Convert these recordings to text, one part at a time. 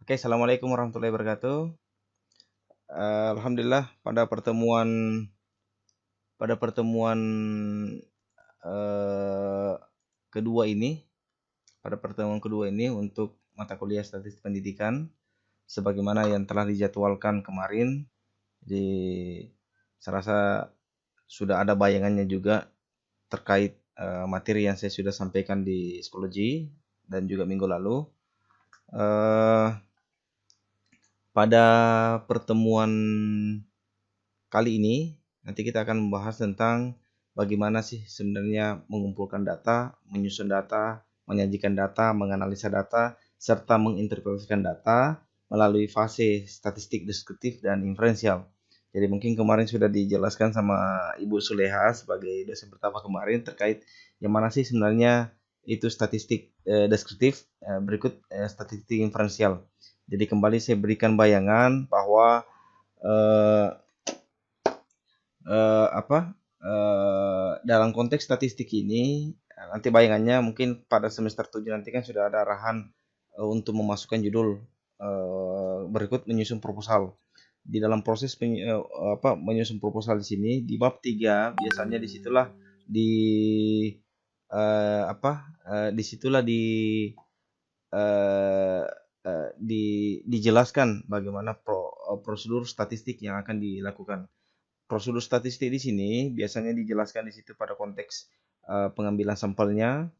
Oke, assalamualaikum warahmatullahi wabarakatuh. Alhamdulillah pada pertemuan eh, kedua ini, pada pertemuan kedua ini untuk mata kuliah statistik pendidikan, sebagaimana yang telah dijadwalkan kemarin. Jadi saya rasa sudah ada bayangannya juga terkait materi yang saya sudah sampaikan di psikologi dan juga minggu lalu. Eh, Pada pertemuan kali ini, nanti kita akan membahas tentang bagaimana sih sebenarnya mengumpulkan data, menyusun data, menyajikan data, menganalisa data, serta menginterpretasikan data melalui fase statistik deskriptif dan inferensial. Jadi mungkin kemarin sudah dijelaskan sama Ibu Suleha sebagai dosen pertama kemarin terkait yang mana sih sebenarnya itu statistik deskriptif, berikut statistik inferensial. Jadi kembali saya berikan bayangan bahwa eh, dalam konteks statistik ini nanti bayangannya mungkin pada semester 7 nanti kan sudah ada arahan untuk memasukkan judul berikut menyusun proposal. Di dalam proses menyusun proposal di sini di bab 3 biasanya disitulah di disitulah eh, dijelaskan bagaimana prosedur statistik yang akan dilakukan. Prosedur statistik di sini biasanya dijelaskan di situ pada konteks pengambilan sampelnya,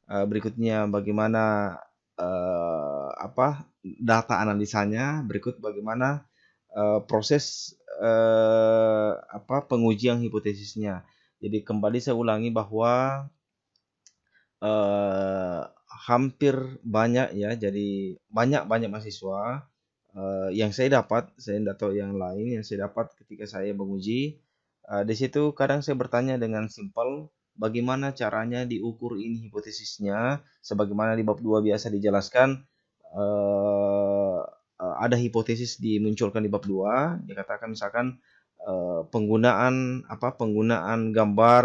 berikutnya bagaimana data analisanya, berikut bagaimana proses pengujian hipotesisnya. Jadi kembali saya ulangi bahwa eh, hampir banyak ya, jadi banyak mahasiswa yang saya dapat, saya tidak tahu yang lain yang saya dapat ketika saya menguji. Di situ kadang saya bertanya dengan simpel, bagaimana caranya diukur ini hipotesisnya, sebagaimana di bab 2 biasa dijelaskan, ada hipotesis dimunculkan di bab 2, dikatakan misalkan penggunaan gambar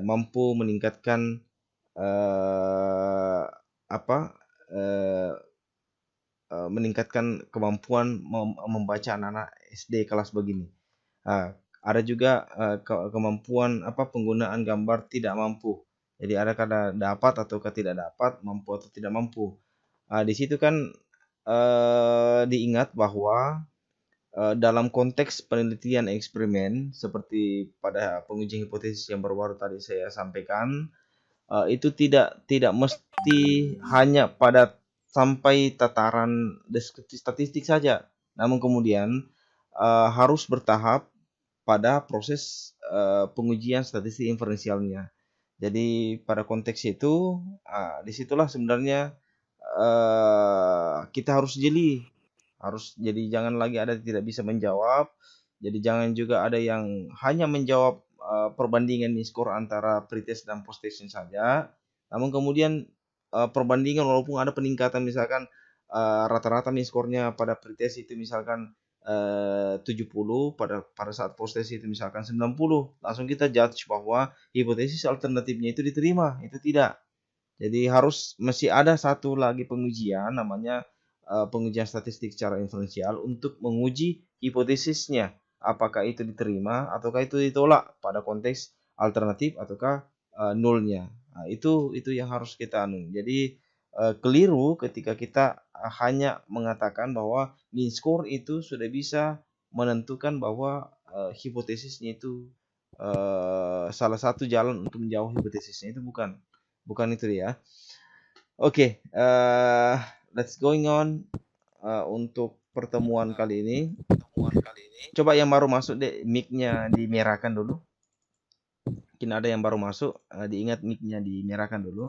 mampu meningkatkan eh, apa eh, meningkatkan kemampuan membaca anak-anak SD kelas begini. Ada juga kemampuan penggunaan gambar tidak mampu. Jadi ada kata dapat atau tidak dapat, mampu atau tidak mampu. Di situ kan diingat bahwa dalam konteks penelitian eksperimen seperti pada pengujian hipotesis yang baru-baru tadi saya sampaikan, itu tidak mesti hanya pada sampai tataran deskripsi statistik saja, namun kemudian harus bertahap pada proses pengujian statistik inferensialnya. Jadi pada konteks itu, disitulah sebenarnya kita harus jeli, jadi jangan lagi ada yang tidak bisa menjawab. Jadi jangan juga ada yang hanya menjawab perbandingan skor antara pretest dan post-testing saja. Namun kemudian perbandingan walaupun ada peningkatan misalkan rata-rata skornya pada pretest itu misalkan 70, pada saat post-test itu misalkan 90, langsung kita judge bahwa hipotesis alternatifnya itu diterima, itu tidak. Jadi masih ada satu lagi pengujian namanya pengujian statistik secara inferensial untuk menguji hipotesisnya. Apakah itu diterima ataukah itu ditolak pada konteks alternatif ataukah nolnya. Nah, itu yang harus kita Jadi keliru ketika kita hanya mengatakan bahwa mean score itu sudah bisa menentukan bahwa hipotesisnya itu salah satu jalan untuk menjawab hipotesisnya itu bukan itu ya. Oke, let's going on untuk pertemuan kali ini. Coba yang baru masuk deh mic-nya dimerahkan dulu. Mungkin ada yang baru masuk, diingat mic-nya dimerahkan dulu.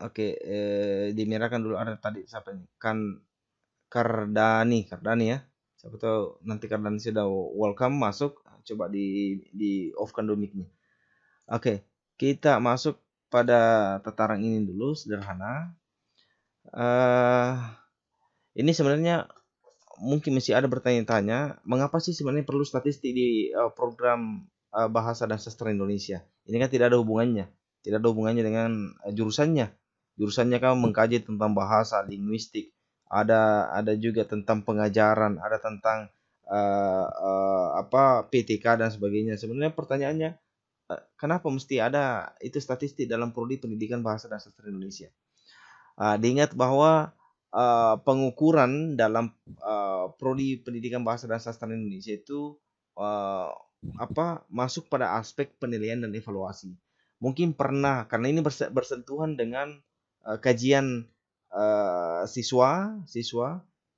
Oke, dimerahkan dulu. Ada tadi siapa ini? Kardani ya. Siapa tahu nanti Kardani sudah welcome masuk, coba di off-kan dulu mic-nya. Oke, kita masuk pada tataran ini dulu sederhana. Ini sebenarnya mungkin masih ada bertanya-tanya, mengapa sih sebenarnya perlu statistik di program bahasa dan sastra Indonesia? Ini kan tidak ada hubungannya, tidak ada hubungannya dengan jurusannya. Jurusannya kan mengkaji tentang bahasa, linguistik, ada juga tentang pengajaran, ada tentang PTK dan sebagainya. Sebenarnya pertanyaannya, kenapa mesti ada itu statistik dalam prodi pendidikan bahasa dan sastra Indonesia? Diingat bahwa pengukuran dalam prodi pendidikan bahasa dan sastra Indonesia itu uh, masuk pada aspek penilaian dan evaluasi. Mungkin pernah karena ini bersentuhan dengan kajian siswa,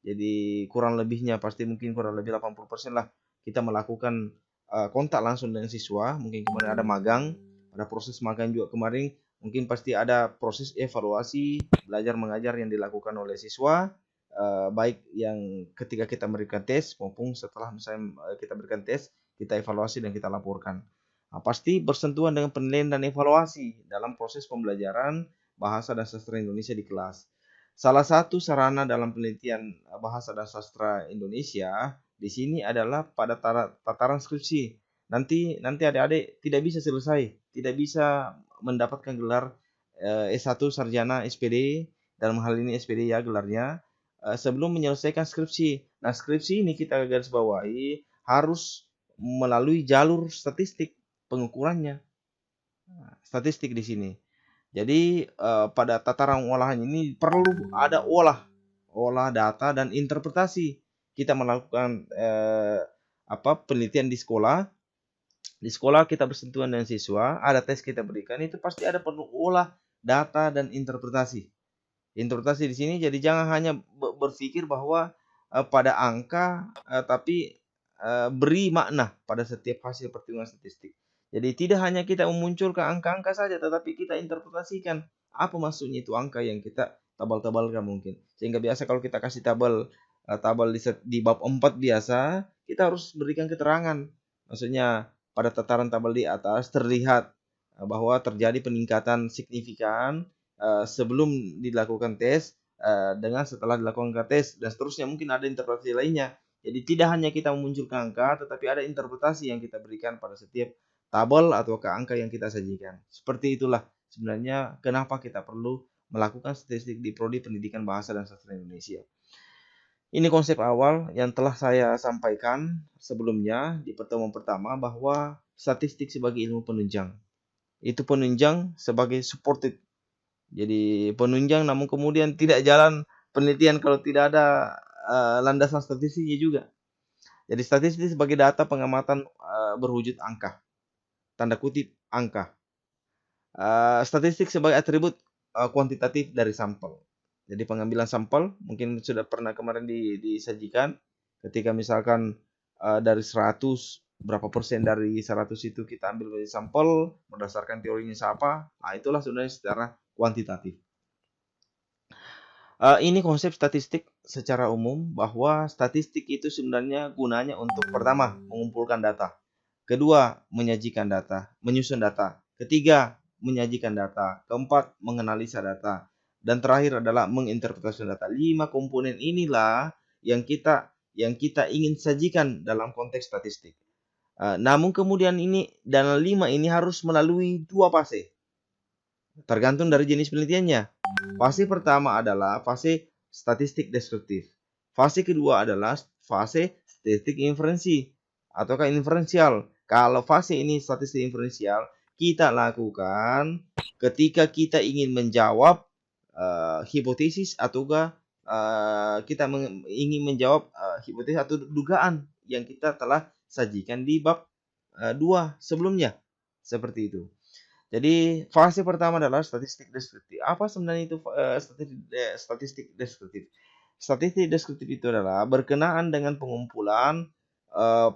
jadi kurang lebihnya pasti mungkin kurang lebih 80% lah kita melakukan kontak langsung dengan siswa. Mungkin kemarin ada magang, ada proses magang juga kemarin. Mungkin pasti ada proses evaluasi belajar mengajar yang dilakukan oleh siswa, baik yang ketika kita memberikan tes maupun setelah misalnya kita berikan tes, kita evaluasi dan kita laporkan. Pasti bersentuhan dengan penilaian dan evaluasi dalam proses pembelajaran bahasa dan sastra Indonesia di kelas. Salah satu sarana dalam penelitian bahasa dan sastra Indonesia di sini adalah pada tataran skripsi. Nanti adik-adik tidak bisa selesai, tidak bisa mendapatkan gelar S1 sarjana SPD, dalam hal ini SPD ya gelarnya, sebelum menyelesaikan skripsi. Nah, skripsi ini kita garis bawahi harus melalui jalur statistik pengukurannya. Statistik di sini. Jadi pada tataran olahan ini perlu ada olah data dan interpretasi. Kita melakukan penelitian di sekolah. Di sekolah kita bersentuhan dengan siswa, ada tes kita berikan, itu pasti ada perlu olah data dan interpretasi. Interpretasi di sini jadi jangan hanya berpikir bahwa pada angka, tapi beri makna pada setiap hasil perhitungan statistik. Jadi tidak hanya kita memunculkan angka-angka saja, tetapi kita interpretasikan apa maksudnya itu angka yang kita tabal-tabalkan mungkin. Sehingga biasa kalau kita kasih tabel di bab 4 biasa, kita harus berikan keterangan. Maksudnya pada tataran tabel di atas terlihat bahwa terjadi peningkatan signifikan sebelum dilakukan tes dengan setelah dilakukan tes dan seterusnya. Mungkin ada interpretasi lainnya. Jadi tidak hanya kita memunculkan angka, tetapi ada interpretasi yang kita berikan pada setiap tabel atau angka yang kita sajikan. Seperti itulah sebenarnya kenapa kita perlu melakukan statistik di prodi pendidikan bahasa dan sastra Indonesia. Ini konsep awal yang telah saya sampaikan sebelumnya di pertemuan pertama, bahwa statistik sebagai ilmu penunjang. Itu penunjang sebagai supported. Jadi penunjang, namun kemudian tidak jalan penelitian kalau tidak ada landasan statistiknya juga. Jadi statistik sebagai data pengamatan berwujud angka. Tanda kutip angka. Statistik sebagai atribut kuantitatif dari sampel. Jadi pengambilan sampel mungkin sudah pernah kemarin disajikan, ketika misalkan dari 100 berapa persen dari 100 itu kita ambil dari sampel berdasarkan teorinya siapa. Nah, itulah sebenarnya secara kuantitatif. Ini konsep statistik secara umum, bahwa statistik itu sebenarnya gunanya untuk pertama mengumpulkan data, kedua menyajikan data, menyusun data, ketiga menyajikan data, keempat menganalisa data, dan terakhir adalah menginterpretasi data. 5 komponen inilah yang kita ingin sajikan dalam konteks statistik. Namun kemudian ini dan 5 ini harus melalui 2 fase, tergantung dari jenis penelitiannya. Fase pertama adalah fase statistik deskriptif. Fase kedua adalah fase statistik inferensi ataukah inferensial. Kalau fase ini statistik inferensial kita lakukan ketika kita ingin menjawab hipotesis ataukah kita ingin menjawab hipotesis atau dugaan yang kita telah sajikan di bab 2 sebelumnya. Seperti itu. Jadi fase pertama adalah statistik deskriptif. Apa sebenarnya itu statistik deskriptif? Statistik deskriptif itu adalah berkenaan dengan pengumpulan,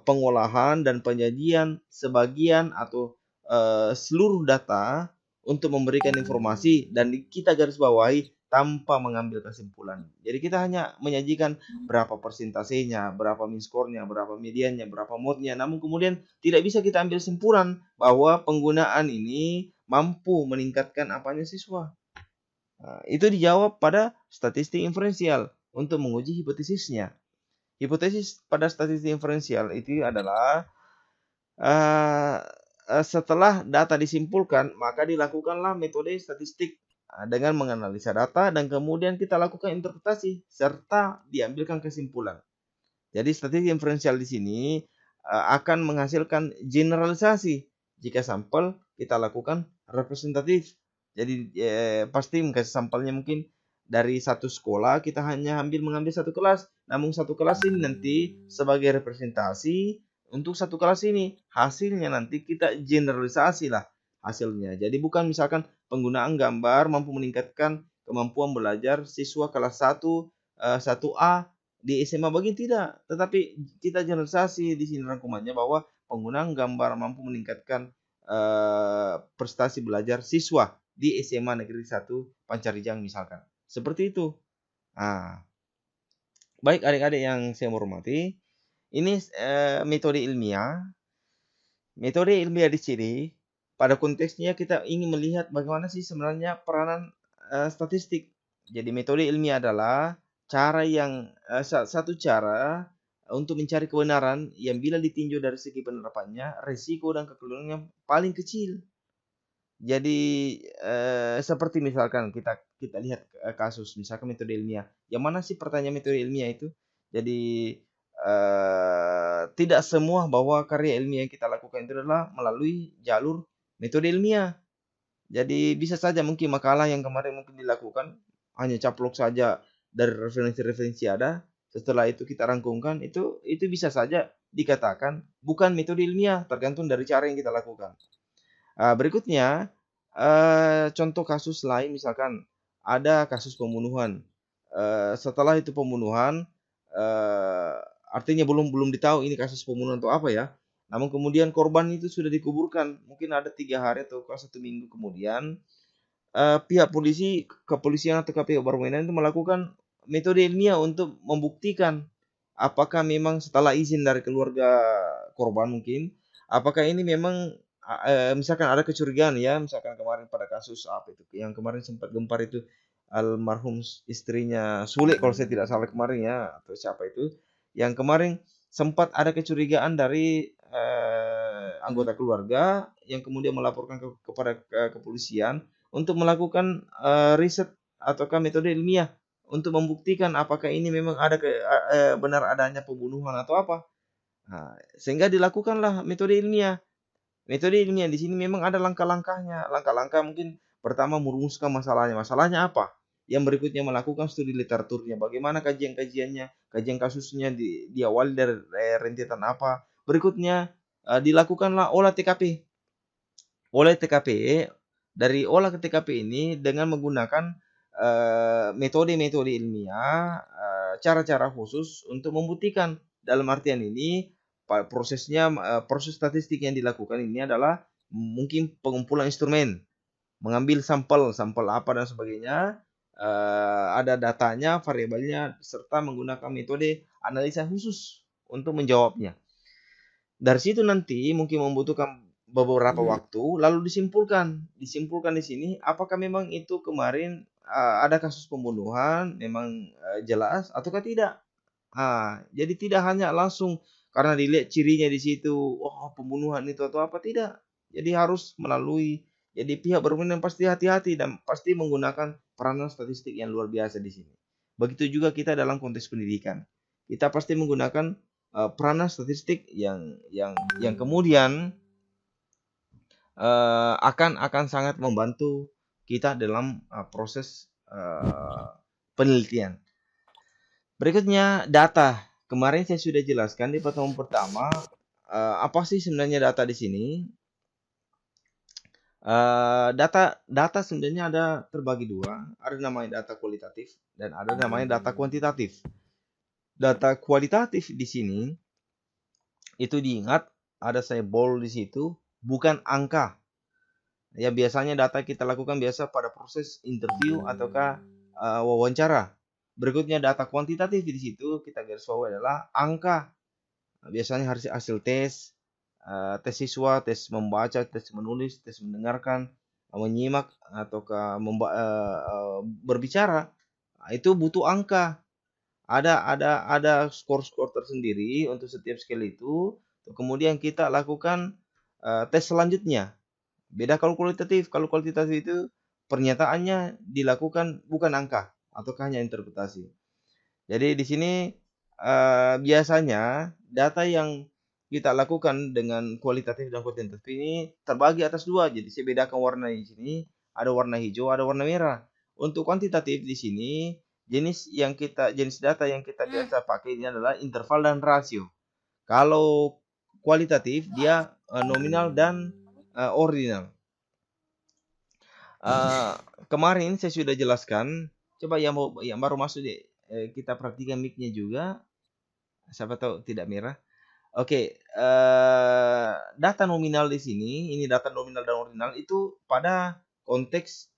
pengolahan dan penyajian sebagian atau seluruh data untuk memberikan informasi dan kita garis bawahi tanpa mengambil kesimpulan. Jadi kita hanya menyajikan berapa persentasenya, berapa mean score-nya, berapa mediannya, berapa mode-nya. Namun kemudian tidak bisa kita ambil kesimpulan bahwa penggunaan ini mampu meningkatkan apanya siswa. Nah, itu dijawab pada statistik inferensial untuk menguji hipotesisnya. Hipotesis pada statistik inferensial itu adalah setelah data disimpulkan, maka dilakukanlah metode statistik dengan menganalisa data dan kemudian kita lakukan interpretasi serta diambilkan kesimpulan. Jadi statistik inferensial di sini akan menghasilkan generalisasi jika sampel kita lakukan representatif. Jadi pasti sampelnya mungkin dari satu sekolah kita hanya mengambil satu kelas. Namun satu kelas ini nanti sebagai representasi untuk satu kelas ini hasilnya nanti kita generalisasi lah hasilnya. Jadi bukan misalkan penggunaan gambar mampu meningkatkan kemampuan belajar siswa kelas 1A di SMA bagian tidak, tetapi kita generalisasi di sini rangkumannya bahwa penggunaan gambar mampu meningkatkan prestasi belajar siswa di SMA Negeri 1 Pancarijang misalkan. Seperti itu. Nah, baik adik-adik yang saya hormati, ini metode ilmiah. Metode ilmiah di sini pada konteksnya kita ingin melihat bagaimana sih sebenarnya peranan statistik. Jadi metode ilmiah adalah satu cara untuk mencari kebenaran yang bila ditinjau dari segi penerapannya, risiko dan kekeliruannya paling kecil. Jadi seperti misalkan kita lihat kasus misalkan metode ilmiah. Yang mana sih pertanyaan metode ilmiah itu? Jadi tidak semua bahwa karya ilmiah yang kita lakukan itu adalah melalui jalur metode ilmiah. Jadi bisa saja mungkin makalah yang kemarin mungkin dilakukan hanya caplok saja dari referensi-referensi ada. Setelah itu kita rangkumkan, itu bisa saja dikatakan bukan metode ilmiah, tergantung dari cara yang kita lakukan. Berikutnya, contoh kasus lain misalkan ada kasus pembunuhan. Setelah itu pembunuhan, artinya belum ditahu ini kasus pembunuhan atau apa ya. Namun kemudian korban itu sudah dikuburkan, mungkin ada 3 hari atau 1 minggu kemudian, pihak kepolisian atau pihak berwenang itu melakukan metode ilmiah untuk membuktikan apakah memang setelah izin dari keluarga korban mungkin, apakah ini memang misalkan ada kecurigaan ya, misalkan kemarin pada kasus apa itu, yang kemarin sempat gempar itu almarhum istrinya Sule kalau saya tidak salah kemarin ya, atau siapa itu, yang kemarin sempat ada kecurigaan dari anggota keluarga yang kemudian melaporkan kepada kepolisian untuk melakukan riset ataukah metode ilmiah untuk membuktikan apakah ini memang ada benar adanya pembunuhan atau apa. Nah, sehingga dilakukanlah metode ilmiah. Metode ilmiah di sini memang ada langkah-langkahnya. Langkah-langkah mungkin pertama merumuskan masalahnya. Masalahnya apa? Yang berikutnya melakukan studi literaturnya. Bagaimana kajian-kajiannya, kajian kasusnya diawali dari rentetan apa. Berikutnya dilakukanlah olah TKP. Olah TKP, dari olah TKP ini dengan menggunakan metode-metode ilmiah, cara-cara khusus untuk membuktikan. Dalam artian ini prosesnya proses statistik yang dilakukan ini adalah mungkin pengumpulan instrumen, mengambil sampel apa dan sebagainya, ada datanya, variabelnya, serta menggunakan metode analisa khusus untuk menjawabnya. Dari situ nanti mungkin membutuhkan beberapa waktu, lalu disimpulkan di sini apakah memang itu kemarin ada kasus pembunuhan, memang jelas ataukah tidak. Jadi tidak hanya langsung karena dilihat cirinya di situ, oh pembunuhan itu atau apa, tidak. Jadi harus melalui, jadi pihak berwenang pasti hati-hati dan pasti menggunakan peranan statistik yang luar biasa di sini. Begitu juga kita dalam konteks pendidikan. Kita pasti menggunakan peranan statistik yang kemudian akan sangat membantu kita dalam proses penelitian. Berikutnya data. Kemarin saya sudah jelaskan di pertemuan pertama apa sih sebenarnya data di sini. Data sebenarnya ada terbagi dua. Ada namanya data kualitatif dan ada namanya data kuantitatif. Data kualitatif di sini itu diingat ada saya bold di situ, bukan angka. Ya biasanya data kita lakukan biasa pada proses interview ataukah wawancara. Berikutnya data kuantitatif di situ kita garis bawahi adalah angka. Biasanya hasil tes, tes siswa, tes membaca, tes menulis, tes mendengarkan, menyimak ataukah berbicara. Itu butuh angka. Ada skor-skor tersendiri untuk setiap skill itu. Kemudian kita lakukan tes selanjutnya. Beda kalau kualitatif. Kalau kualitatif itu pernyataannya dilakukan bukan angka atau hanya interpretasi. Jadi di sini biasanya data yang kita lakukan dengan kualitatif dan kuantitatif ini terbagi atas dua. Jadi saya bedakan warna di sini, ada warna hijau, ada warna merah. Untuk kuantitatif di sini jenis data yang kita biasa pakai ini adalah interval dan rasio. Kalau kualitatif dia nominal dan ordinal. Kemarin saya sudah jelaskan. Coba yang baru masuk deh, kita perhatikan mic-nya juga. Siapa tahu tidak merah. Oke, data nominal di sini, ini data nominal dan ordinal itu pada konteks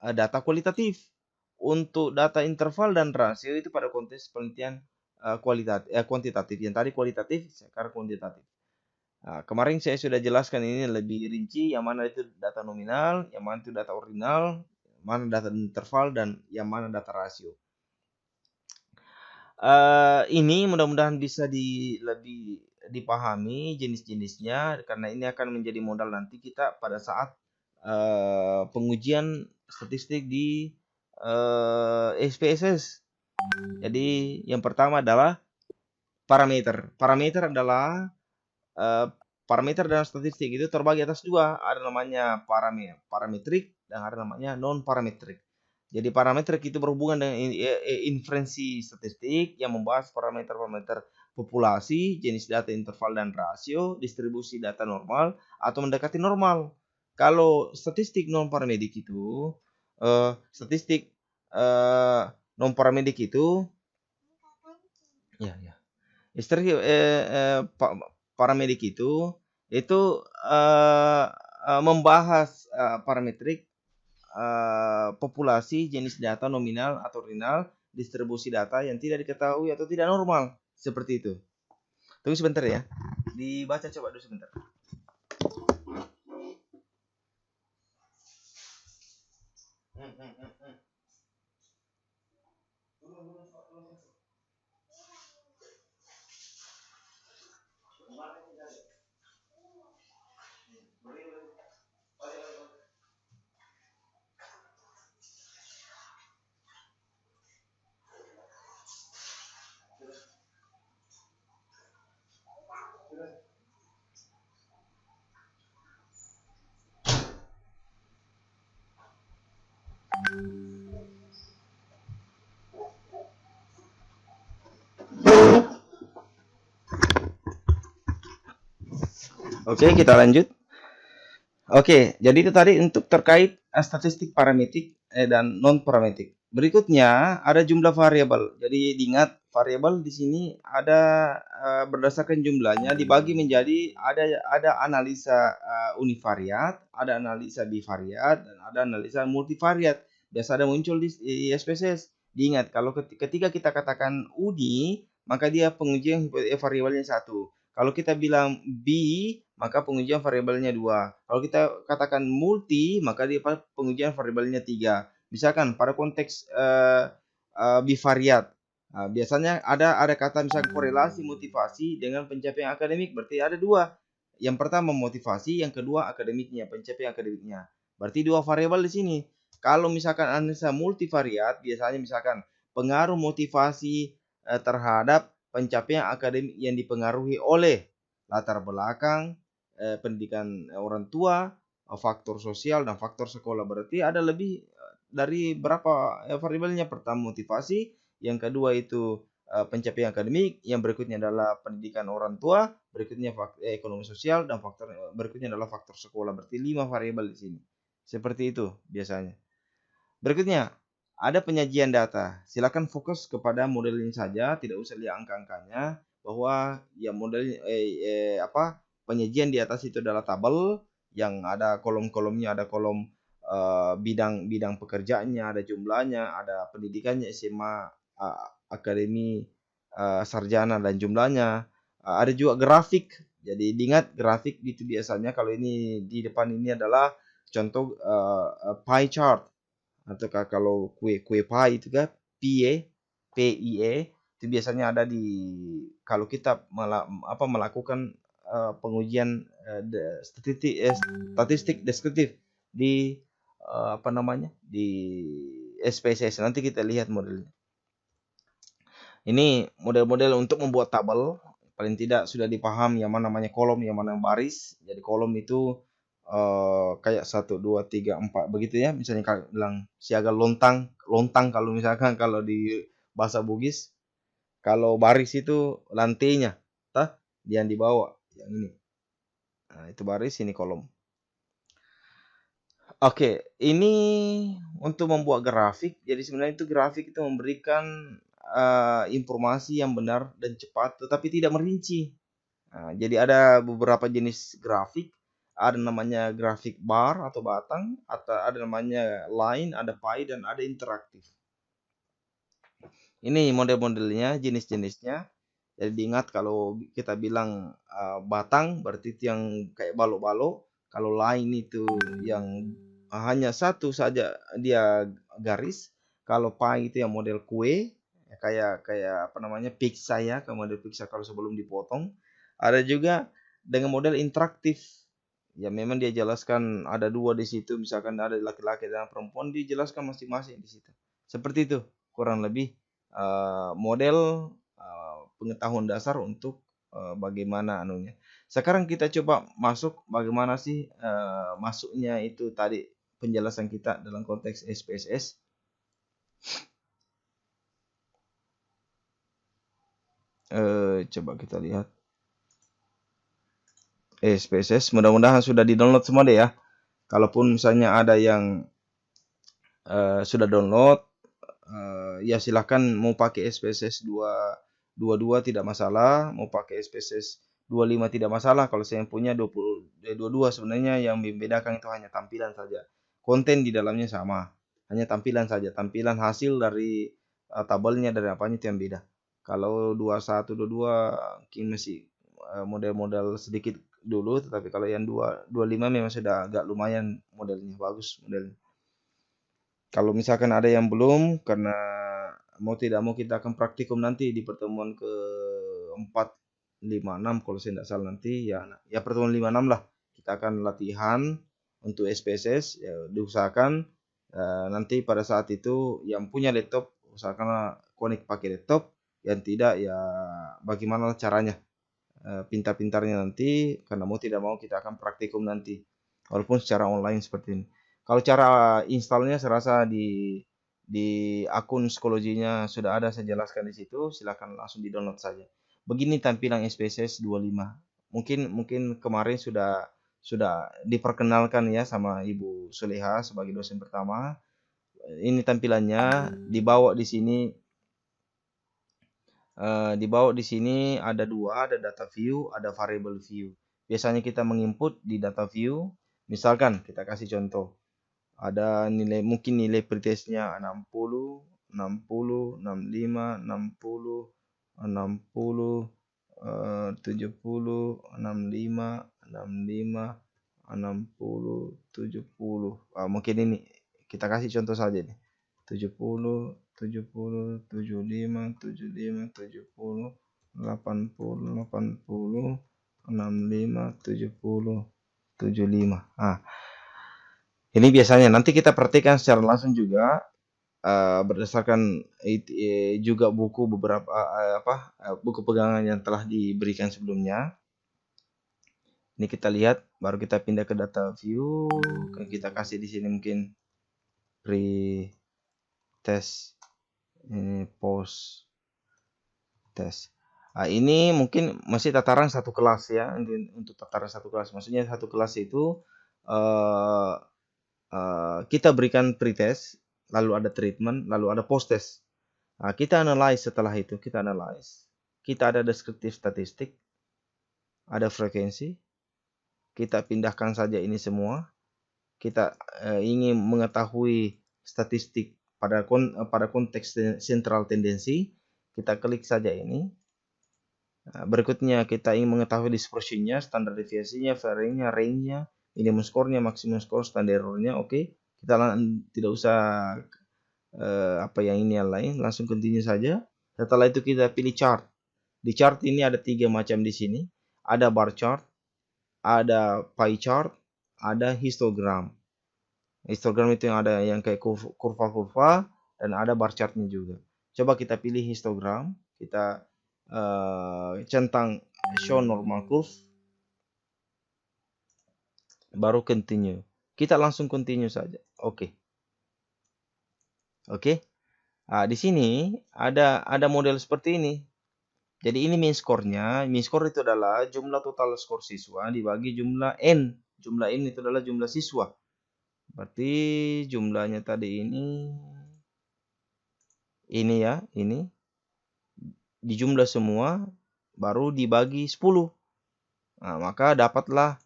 data kualitatif. Untuk data interval dan rasio itu pada konteks penelitian kuantitatif. Yang tadi kualitatif, sekarang kuantitatif. Nah, kemarin saya sudah jelaskan ini lebih rinci, yang mana itu data nominal, yang mana itu data ordinal, mana data interval, dan yang mana data rasio. Ini mudah-mudahan bisa lebih dipahami jenis-jenisnya, karena ini akan menjadi modal nanti kita pada saat pengujian statistik di SPSS. Jadi yang pertama adalah parameter. Parameter adalah parameter dalam statistik itu terbagi atas dua. Ada namanya parametrik dan ada namanya non parametrik. Jadi parametrik itu berhubungan dengan inferensi statistik yang membahas parameter-parameter populasi, jenis data interval dan rasio, distribusi data normal atau mendekati normal. Kalau statistik non parametrik itu statistik non parametrik itu parametrik itu membahas parametrik populasi, jenis data nominal atau ordinal, distribusi data yang tidak diketahui atau tidak normal, seperti itu. Tunggu sebentar ya, dibaca coba dulu sebentar. Oke, kita lanjut. Oke, jadi itu tadi untuk terkait statistik parametrik dan non parametrik. Berikutnya ada jumlah variabel. Jadi diingat variabel di sini ada berdasarkan jumlahnya dibagi menjadi ada analisa univariat, ada analisa bivariat, dan ada analisa multivariat. Biasa ada muncul di SPSS. Diingat kalau ketika kita katakan uni, maka dia pengujian variabelnya satu. Kalau kita bilang B, maka pengujian variabelnya 2. Kalau kita katakan multi, maka dia pengujian variabelnya 3. Misalkan pada konteks bivariat, biasanya ada kata misalkan korelasi motivasi dengan pencapaian akademik, berarti ada dua. Yang pertama motivasi, yang kedua akademiknya, pencapaian akademiknya. Berarti dua variabel di sini. Kalau misalkan analisa multivariat, biasanya misalkan pengaruh motivasi terhadap pencapaian akademik yang dipengaruhi oleh latar belakang, pendidikan orang tua, faktor sosial, dan faktor sekolah. Berarti ada lebih dari berapa variabelnya. Pertama motivasi, yang kedua itu pencapaian akademik, yang berikutnya adalah pendidikan orang tua, berikutnya ekonomi sosial, dan faktor berikutnya adalah faktor sekolah. Berarti 5 variabel di sini. Seperti itu biasanya. Berikutnya, ada penyajian data. Silakan fokus kepada modelnya saja, tidak usah lihat angka-angkanya, bahwa ya model penyajian di atas itu adalah tabel yang ada kolom-kolomnya, ada kolom bidang pekerjaannya, ada jumlahnya, ada pendidikannya, SMA, akademi, sarjana, dan jumlahnya. Ada juga grafik. Jadi diingat grafik itu biasanya kalau ini di depan ini adalah contoh pie chart, atau kalau kue pie itu kan PIE itu biasanya ada di kalau kita melakukan pengujian statistik deskriptif di di SPSS. Nanti kita lihat modelnya. Ini model-model untuk membuat tabel, paling tidak sudah dipaham yang mana namanya kolom, yang mana baris. Jadi kolom itu kayak 1, 2, 3, 4 begitu ya. Misalnya kalau bilang siaga lontang kalau misalkan kalau di bahasa Bugis. Kalau baris itu lantainya, yang di bawah, yang ini. Nah, itu baris, ini kolom. Oke, ini untuk membuat grafik. Jadi sebenarnya itu grafik itu memberikan informasi yang benar dan cepat, tetapi tidak merinci. Nah, jadi ada beberapa jenis grafik. Ada namanya grafik bar atau batang, atau ada namanya line, ada pie, dan ada interaktif. Ini model-modelnya, jenis-jenisnya. Jadi diingat kalau kita bilang batang berarti itu yang kayak balok-balok. Kalau line itu yang hanya satu saja dia garis. Kalau pie itu yang model kue, kayak apa namanya, pizza ya, kayak model pizza kalau sebelum dipotong. Ada juga dengan model interaktif. Ya memang dia jelaskan ada dua di situ, misalkan ada laki-laki dan perempuan, dijelaskan masing-masing di situ. Seperti itu kurang lebih model pengetahuan dasar untuk bagaimana anunya. Sekarang kita coba masuk bagaimana sih masuknya itu tadi penjelasan kita dalam konteks SPSS. Coba kita lihat SPSS. Mudah-mudahan sudah di-download semua deh ya. Kalaupun misalnya ada yang sudah download, ya silahkan mau pakai SPSS 22 tidak masalah, mau pakai SPSS 25 tidak masalah. Kalau saya punya 22 sebenarnya yang membedakan itu hanya tampilan saja. Konten di dalamnya sama, hanya tampilan saja. Tampilan hasil dari tabelnya dari apanya itu yang beda. Kalau 21, 22 mungkin masih model-model sedikit dulu, tetapi kalau yang 25 memang sudah agak lumayan modelnya, bagus modelnya. Kalau misalkan ada yang belum, karena mau tidak mau kita akan praktikum nanti di pertemuan ke-4, 5, 6 kalau saya tidak salah nanti ya pertemuan 5, 6 lah. Kita akan latihan untuk SPSS, ya diusahakan nanti pada saat itu yang punya laptop usahakan connect pakai laptop, yang tidak ya bagaimana caranya pintar-pintarnya nanti, karena mau tidak mau kita akan praktikum nanti walaupun secara online seperti ini. Kalau cara installnya saya rasa di akun psikologinya sudah ada, saya jelaskan di situ, silakan langsung di-download saja. Begini tampilan SPSS 25. Mungkin kemarin sudah diperkenalkan ya sama Ibu Suleha sebagai dosen pertama. Ini tampilannya, dibawa di sini ada dua, ada data view, ada variable view. Biasanya kita menginput di data view, misalkan kita kasih contoh, ada mungkin nilai pretestnya 60, 65, 60, 70, 65, 60, 70. Mungkin ini kita kasih contoh saja nih. 70, 70, 75, 75, 70, 80, 80, 65, 70, 75. Ini biasanya nanti kita praktikkan secara langsung juga berdasarkan juga buku beberapa buku pegangan yang telah diberikan sebelumnya. Ini kita lihat, baru kita pindah ke data view, kita kasih di sini mungkin pre-test, ini post test. Ini mungkin masih tataran satu kelas ya, untuk tataran satu kelas. Maksudnya satu kelas itu kita berikan pre-test, lalu ada treatment, lalu ada post-test. Kita analyze setelah itu, kita ada deskriptif statistik, ada frekuensi, kita pindahkan saja ini semua. Kita ingin mengetahui statistik pada konteks sentral tendensi, kita klik saja ini. Berikutnya kita ingin mengetahui dispersinya, standar deviasinya, variannya, range-nya, minimum score-nya, maksimum score, standar error-nya. Oke. Kita tidak usah yang lain, langsung continue saja. Setelah itu kita pilih chart. Di chart ini ada 3 macam di sini. ada bar chart, ada pie chart, ada histogram. Histogram itu yang ada yang kayak kurva-kurva, dan ada bar chartnya juga. Coba kita pilih histogram, kita centang show normal curve, baru continue. Kita langsung continue saja. Oke. Nah, di sini ada model seperti ini. Jadi ini mean score-nya. Mean score itu adalah jumlah total skor siswa dibagi jumlah N. Jumlah N itu adalah jumlah siswa. Berarti jumlahnya tadi ini ya, ini dijumlah semua baru dibagi 10. Nah, maka dapatlah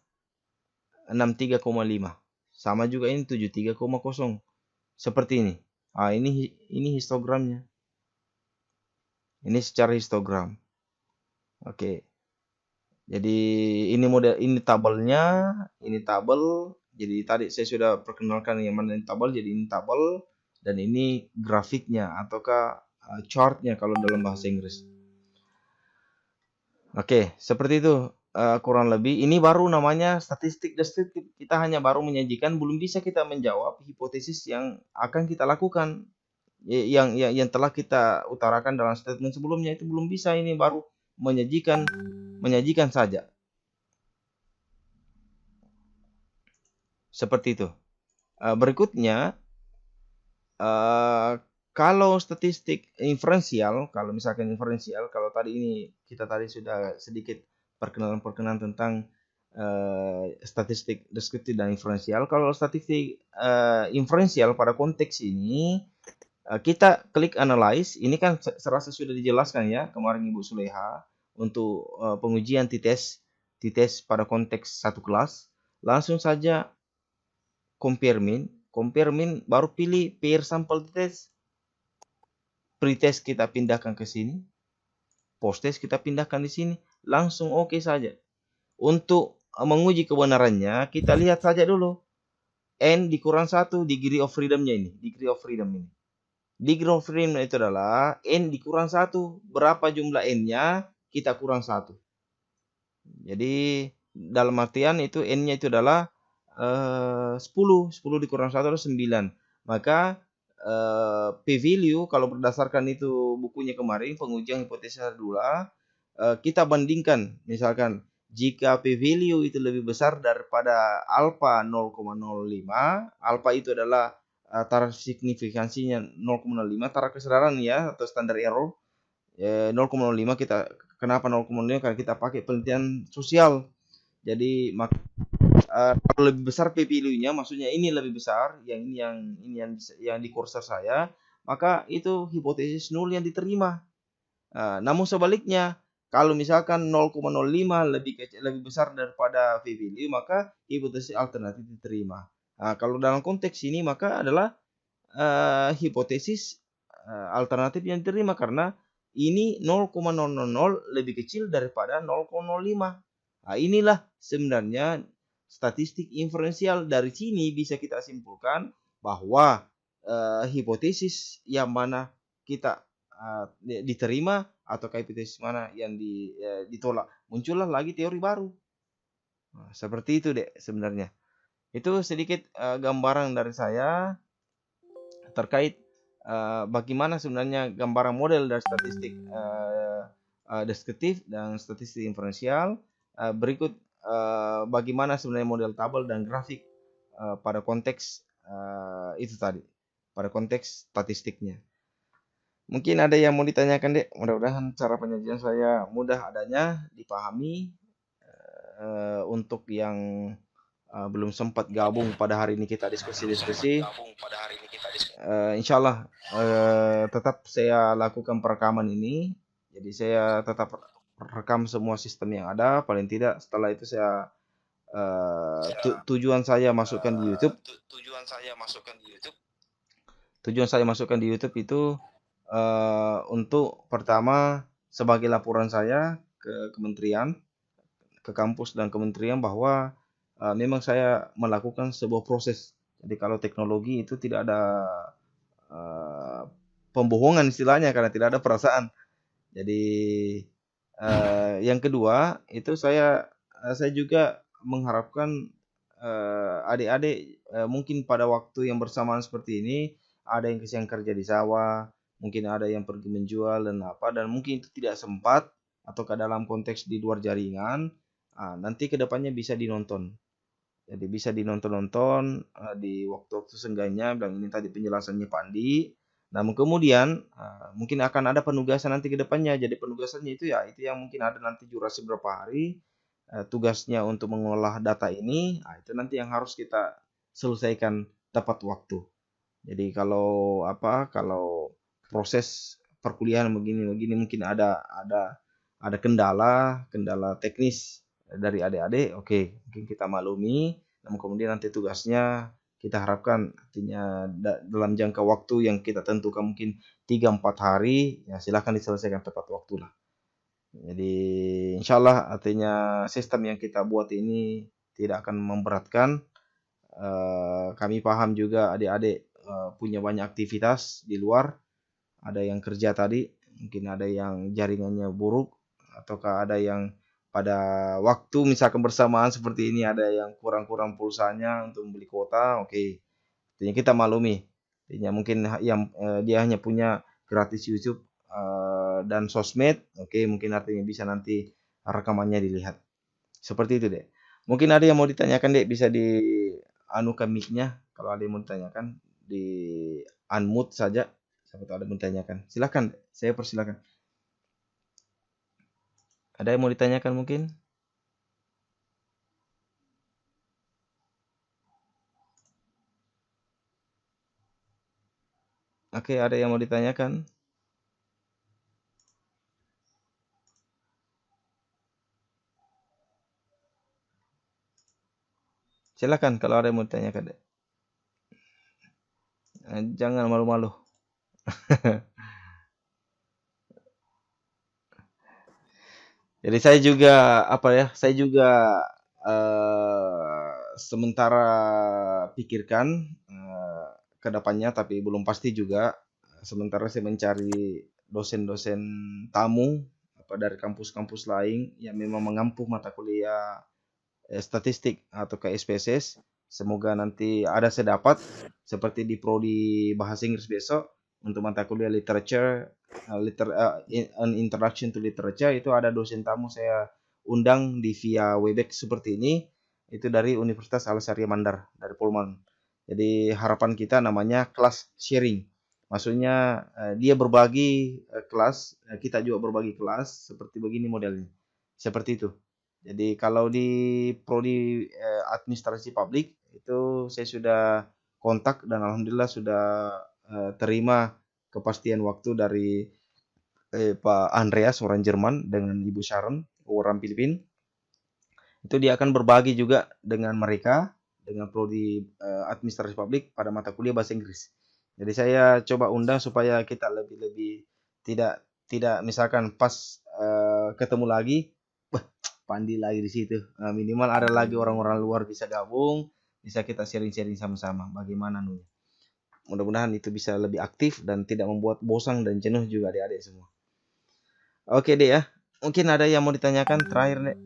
63,5. Sama juga ini 73,0. Seperti ini. Ah, ini histogramnya. Ini secara histogram. Oke. Jadi ini tabelnya, ini tabel. Jadi tadi saya sudah perkenalkan yang mana ini tabel, jadi ini tabel, dan ini grafiknya ataukah chartnya kalau dalam bahasa Inggris. Oke, seperti itu kurang lebih. Ini baru namanya statistik deskriptif. Kita hanya baru menyajikan, belum bisa kita menjawab hipotesis yang akan kita lakukan, yang telah kita utarakan dalam statement sebelumnya. Itu belum bisa, ini baru menyajikan saja. Seperti itu. Berikutnya, kalau statistik inferensial, kalau misalkan inferensial, kalau tadi ini kita tadi sudah sedikit perkenalan tentang statistik deskriptif dan inferensial. Kalau statistik inferensial pada konteks ini, kita klik analyze. Ini kan serasa sudah dijelaskan ya kemarin Ibu Suleha untuk pengujian t-test pada konteks satu kelas. Langsung saja compare mean, baru pilih pair sample test. Pretest kita pindahkan ke sini, post-test kita pindahkan di sini, langsung oke saja. Untuk menguji kebenarannya, kita lihat saja dulu N dikurang 1, degree of freedom-nya ini. Degree of freedom itu adalah N dikurang 1. Berapa jumlah N-nya, kita kurang 1. Jadi dalam artian itu N-nya itu adalah 10 dikurang 1 adalah 9. Maka p-value kalau berdasarkan itu bukunya kemarin, pengujian hipotesis Ardula, kita bandingkan, misalkan jika p-value itu lebih besar daripada alpha 0,05, alpha itu adalah taraf signifikansinya 0,05, taraf kesadaran ya, atau standar error 0,05. Kita kenapa 0,05? Karena kita pakai penelitian sosial. Jadi kalau lebih besar p-value-nya, maksudnya ini lebih besar, yang di kursor saya, maka itu hipotesis nul yang diterima. Namun sebaliknya, kalau misalkan 0,05 lebih besar daripada p-value, maka hipotesis alternatif diterima. Kalau dalam konteks ini maka adalah hipotesis alternatif yang diterima karena ini 0,000 lebih kecil daripada 0,05. Inilah sebenarnya statistik inferensial. Dari sini bisa kita simpulkan bahwa hipotesis yang mana kita diterima atau hipotesis mana yang ditolak. Muncullah lagi teori baru. Seperti itu deh sebenarnya. Itu sedikit gambaran dari saya terkait bagaimana sebenarnya gambaran model dari statistik deskriptif dan statistik inferensial. Berikut bagaimana sebenarnya model tabel dan grafik pada konteks itu tadi, pada konteks statistiknya. Mungkin ada yang mau ditanyakan, Dek. Mudah-mudahan cara penyajian saya mudah adanya, dipahami. Untuk yang belum sempat gabung pada hari ini kita diskusi. Insya Allah tetap saya lakukan perekaman ini. Jadi saya tetap rekam semua sistem yang ada. Paling tidak setelah itu saya tujuan saya masukkan di YouTube. Tujuan saya masukkan di YouTube itu untuk pertama sebagai laporan saya ke kementerian, ke kampus dan kementerian bahwa memang saya melakukan sebuah proses. Jadi kalau teknologi itu tidak ada pembohongan istilahnya, karena tidak ada perasaan. Jadi Yang kedua itu saya juga mengharapkan adik-adik mungkin pada waktu yang bersamaan seperti ini ada yang kerja di sawah, mungkin ada yang pergi menjual dan apa dan mungkin itu tidak sempat atau ke dalam konteks di luar jaringan, nanti kedepannya bisa dinonton. Jadi bisa dinonton-nonton di waktu-waktu seenggaknya, bilang ini tadi penjelasannya Pak Andi. Namun kemudian mungkin akan ada penugasan nanti ke depannya. Jadi penugasannya itu ya itu yang mungkin ada nanti durasi berapa hari, tugasnya untuk mengolah data ini, itu nanti yang harus kita selesaikan tepat waktu. Jadi kalau proses perkuliahan begini-begini mungkin ada kendala teknis dari adik-adik, oke, mungkin kita maklumi. Namun kemudian nanti tugasnya kita harapkan artinya dalam jangka waktu yang kita tentukan mungkin 3-4 hari, ya silakan diselesaikan tepat waktu lah. Jadi insya Allah artinya sistem yang kita buat ini tidak akan memberatkan. Kami paham juga adik-adik punya banyak aktivitas di luar, ada yang kerja tadi, mungkin ada yang jaringannya buruk, ataukah ada yang pada waktu misalkan bersamaan seperti ini ada yang kurang-kurang pulsanya untuk membeli kuota, oke. Artinya kita maklumi. Artinya mungkin yang dia hanya punya gratis YouTube dan sosmed, oke, mungkin artinya bisa nanti rekamannya dilihat. Seperti itu, Dek. Mungkin ada yang mau ditanyakan, Dek, bisa di anukan mic-nya. Kalau ada yang mau ditanyakan, di unmute saja. Siapa tahu ada yang mau ditanyakan. Silakan, Dek. Saya persilakan. Ada yang mau ditanyakan mungkin? Oke, ada yang mau ditanyakan? Silakan kalau ada yang mau ditanyakan, Dek. Jangan malu-malu. Jadi saya juga saya juga sementara pikirkan ke depannya tapi belum pasti juga. Sementara saya mencari dosen-dosen tamu dari kampus-kampus lain yang memang mengampu mata kuliah statistik atau ke SPSS. Semoga nanti ada saya dapat seperti di prodi bahasa Inggris besok untuk mata kuliah literature, an introduction to literature itu ada dosen tamu saya undang di via Webex seperti ini itu dari Universitas Al Azhar Mandar dari Polman. Jadi harapan kita namanya kelas sharing. Maksudnya dia berbagi kelas, kita juga berbagi kelas seperti begini modelnya. Seperti itu. Jadi kalau di prodi administrasi publik itu saya sudah kontak dan alhamdulillah sudah terima kepastian waktu dari Pak Andreas orang Jerman dengan Ibu Sharon orang Filipina. Itu dia akan berbagi juga dengan mereka dengan prodi administrasi publik pada mata kuliah bahasa Inggris. Jadi saya coba undang supaya kita lebih tidak misalkan pas ketemu lagi Pandi lagi di situ. Minimal ada lagi orang-orang luar bisa gabung, bisa kita sharing-sharing sama-sama. Bagaimana nih? Mudah-mudahan itu bisa lebih aktif dan tidak membuat bosan dan jenuh juga adik-adik semua. Oke deh ya. Mungkin ada yang mau ditanyakan terakhir deh.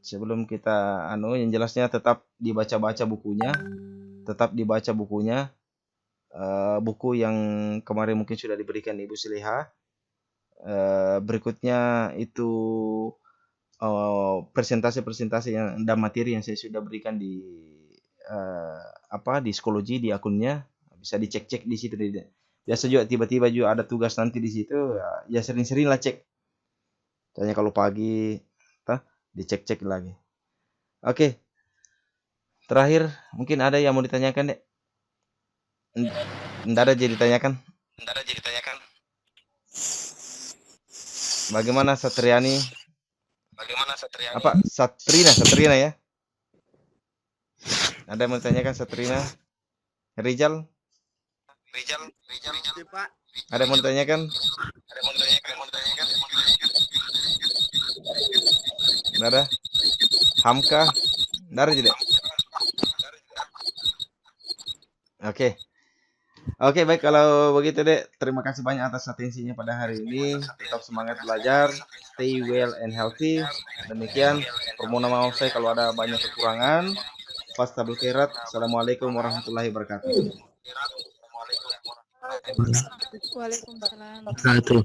Sebelum kita yang jelasnya tetap dibaca-baca bukunya, tetap dibaca bukunya. Buku yang kemarin mungkin sudah diberikan Ibu Sileha. Berikutnya itu presentasi-presentasi dan materi yang saya sudah berikan di di psikologi di akunnya bisa dicek-cek di situ. Biasa juga tiba-tiba juga ada tugas nanti di situ ya sering-sering lah cek. Tanya kalau pagi dicek-cek lagi. Oke. Terakhir mungkin ada yang mau ditanyakan, Dek? Enggak ada jadi ditanyakan. Bagaimana Satriani? Satrina ya? Ada yang mau ditanyakan Satrina? Rizal? Ada yang mau ditanyakan? Enggak ada? Hamka? Enggak ada tidak? Oke. Oke, baik kalau begitu Dek. Terima kasih banyak atas atensinya pada hari ini. Tetap semangat belajar, stay well and healthy. Demikian, permohonan maaf saya kalau ada banyak kekurangan. Fastabul khairat. Assalamualaikum warahmatullahi wabarakatuh. Waalaikumsalam. Wabarakatuh.